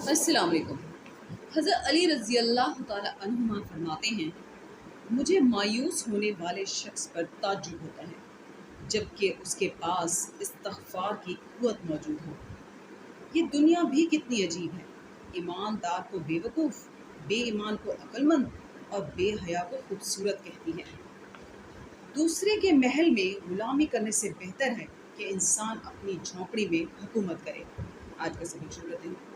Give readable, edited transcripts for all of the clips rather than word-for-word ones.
السلام علیکم۔ حضرت علی رضی اللہ تعالیٰ عنہما فرماتے ہیں، مجھے مایوس ہونے والے شخص پر تعجب ہوتا ہے جبکہ اس کے پاس استغفار کی قوت موجود ہو۔ یہ دنیا بھی کتنی عجیب ہے، ایماندار کو بے وقوف، بے ایمان کو عقل مند اور بے حیا کو خوبصورت کہتی ہے۔ دوسرے کے محل میں غلامی کرنے سے بہتر ہے کہ انسان اپنی جھونپڑی میں حکومت کرے۔ آج کا سبق شروع کرتے ہیں۔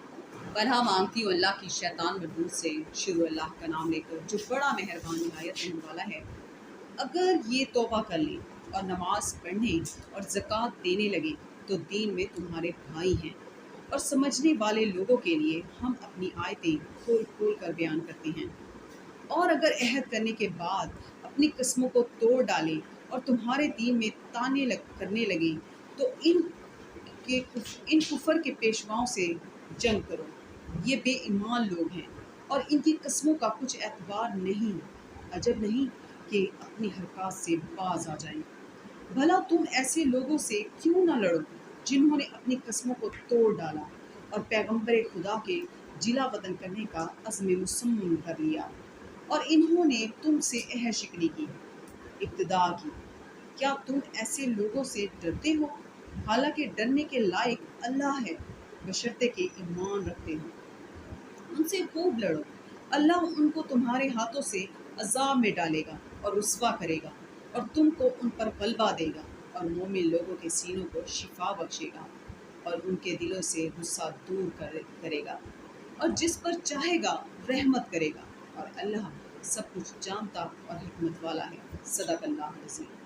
پناہ مانگتی ہوں اللہ کی شیطان مردود سے۔ شروع اللہ کا نام لے کر جو بڑا مہربان نہایت رحم والا ہے۔ اگر یہ توبہ کر لیں اور نماز پڑھنے اور زکوٰۃ دینے لگے تو دین میں تمہارے بھائی ہیں، اور سمجھنے والے لوگوں کے لیے ہم اپنی آیتیں کھول کھول کر بیان کرتے ہیں۔ اور اگر عہد کرنے کے بعد اپنی قسموں کو توڑ ڈالیں اور تمہارے دین میں طعنے کرنے لگیں تو ان کفر کے پیشواؤں سے جنگ کرو۔ یہ بے ایمان لوگ ہیں اور ان کی قسموں کا کچھ اعتبار نہیں۔ عجب نہیں کہ اپنی حرکات سے باز آ جائیں۔ بھلا تم ایسے لوگوں سے کیوں نہ لڑو جنہوں نے اپنی قسموں کو توڑ ڈالا اور پیغمبر خدا کے جلا وطن کرنے کا عزم مصمم کر لیا، اور انہوں نے تم سے عہد شکنی کی، ابتدا کی۔ کیا تم ایسے لوگوں سے ڈرتے ہو؟ حالانکہ ڈرنے کے لائق اللہ ہے، بشرطے کہ ایمان رکھتے ہو۔ ان سے خوب لڑو، اللہ ان کو تمہارے ہاتھوں سے عذاب میں ڈالے گا اور رسوا کرے گا، اور تم کو ان پر غلبہ دے گا، اور مومن لوگوں کے سینوں کو شفا بخشے گا، اور ان کے دلوں سے غصہ دور کرے گا، اور جس پر چاہے گا رحمت کرے گا، اور اللہ سب کچھ جانتا اور حکمت والا ہے۔ صدق اللہ العظیم۔